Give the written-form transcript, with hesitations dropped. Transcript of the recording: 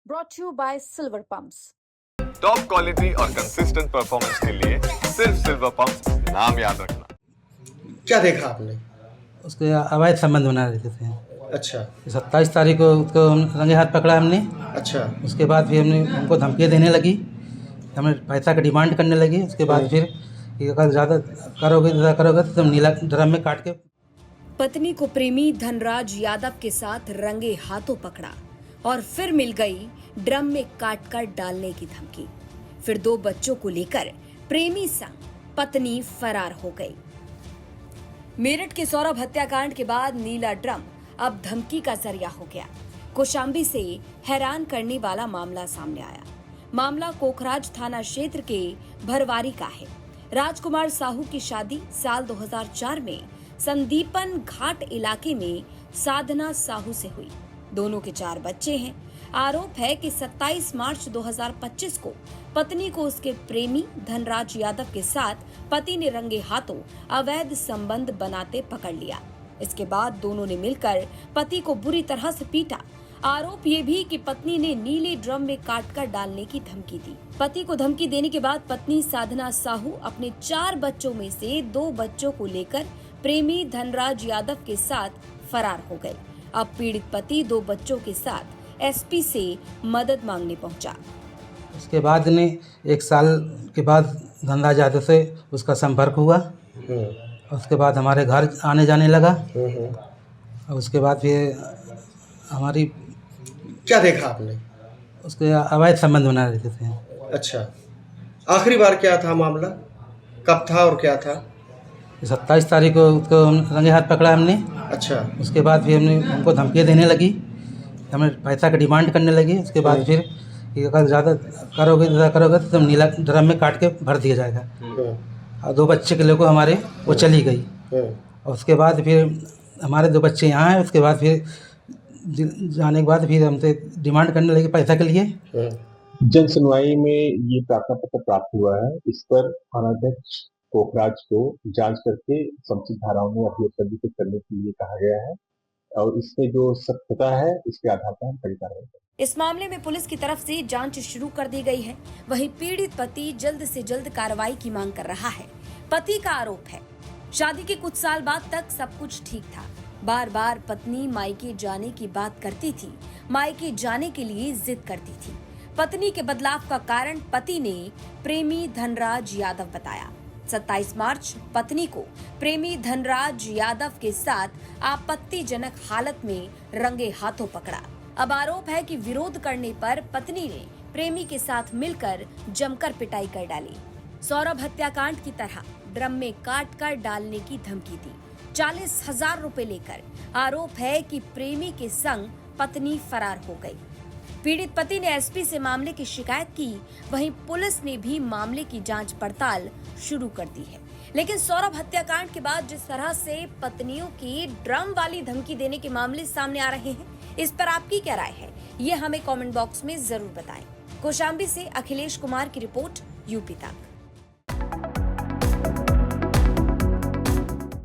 brought to you by Silver Pumps. Top quality और consistent performance के लिए सिर्फ सिल्वर पंप्स नाम याद रखना। क्या देखा आपने? उसके अवैध संबंध बना रहे थे। अच्छा 27 तारीख को उसको रंगे हाथ पकड़ा हमने। अच्छा उसके बाद फिर हमने उनको धमकियाँ देने लगी, हमें पैसा का डिमांड करने लगी। उसके बाद फिर ये अगर ज़्यादा करोगे तो तुम नीला ड्रम में काट के। पत्नी को प्रेमी धनराज यादव के साथ रंगे हाथों पकड़ा और फिर मिल गई ड्रम में काट कर डालने की धमकी। फिर 2 बच्चों को लेकर प्रेमी संग पत्नी फरार हो गई। मेरठ के सौरभ हत्याकांड के बाद नीला ड्रम अब धमकी का जरिया हो गया। कौशाम्बी से हैरान करने वाला मामला सामने आया। मामला कोखराज थाना क्षेत्र के भरवारी का है। राजकुमार साहू की शादी साल 2004 में संदीपन घाट इलाके में साधना साहू से हुई। दोनों के 4 बच्चे हैं। आरोप है कि 27 मार्च 2025 को पत्नी को उसके प्रेमी धनराज यादव के साथ पति ने रंगे हाथों अवैध संबंध बनाते पकड़ लिया। इसके बाद दोनों ने मिलकर पति को बुरी तरह से पीटा। आरोप ये भी कि पत्नी ने नीले ड्रम में काटकर डालने की धमकी दी। पति को धमकी देने के बाद पत्नी साधना साहू अपने 4 बच्चों में से 2 बच्चों को लेकर प्रेमी धनराज यादव के साथ फरार हो गए। अब पीड़ित पति 2 बच्चों के साथ एसपी से मदद मांगने पहुंचा। उसके बाद ने 1 साल के बाद धनराज यादव से उसका संपर्क हुआ। उसके बाद हमारे घर आने जाने लगा। और उसके बाद फिर हमारी क्या देखा आपने? उसके अवैध संबंध बना रहे थे। अच्छा आखिरी बार क्या था मामला? कब था और क्या था? 27 तारीख को उसको रंगे हाथ पकड़ा हमने। अच्छा उसके बाद फिर हमने उनको धमकियाँ देने लगी, हमें पैसा का डिमांड करने लगी। उसके बाद फिर ये अगर ज़्यादा करोगे तो तुम नीला ड्रम में काट के भर दिया जाएगा। और 2 बच्चे के लेकर हमारे वो चली गई। और उसके बाद फिर हमारे 2 बच्चे यहाँ हैं। उसके बाद फिर जाने के बाद फिर हमसे डिमांड करने लगी पैसा के लिए। जन सुनवाई में ये प्रार्थना पत्र प्राप्त हुआ है। इस पर थानाध्यक्ष कोखराज को जांच करके समुचित धाराओं में अभियोजित करने के लिए कहा गया है और इसमें जो सत्यता है इसके आधार पर हम कड़ी कार्रवाई करेंगे। इस मामले में पुलिस की तरफ से जांच शुरू कर दी गई है। वहीं पीड़ित पति जल्द से जल्द कार्रवाई की मांग कर रहा है। पति का आरोप है शादी के कुछ साल बाद तक सब कुछ ठीक था। बार बार पत्नी मायके जाने की बात करती थी, मायके जाने के लिए जिद करती थी। पत्नी के बदलाव का कारण पति ने प्रेमी धनराज यादव बताया। 27 मार्च पत्नी को प्रेमी धनराज यादव के साथ आपत्तिजनक हालत में रंगे हाथों पकड़ा। अब आरोप है कि विरोध करने पर पत्नी ने प्रेमी के साथ मिलकर जमकर पिटाई कर डाली। सौरभ हत्याकांड की तरह ड्रम में काट कर डालने की धमकी दी। 40,000 रुपए लेकर आरोप है कि प्रेमी के संग पत्नी फरार हो गई। पीड़ित पति ने एसपी से मामले की शिकायत की। वहीं पुलिस ने भी मामले की जांच पड़ताल शुरू कर दी है। लेकिन सौरभ हत्याकांड के बाद जिस तरह से पत्नियों की ड्रम वाली धमकी देने के मामले सामने आ रहे हैं, इस पर आपकी क्या राय है, ये हमें कमेंट बॉक्स में जरूर बताएं। कौशाम्बी से अखिलेश कुमार की रिपोर्ट, यूपी तक।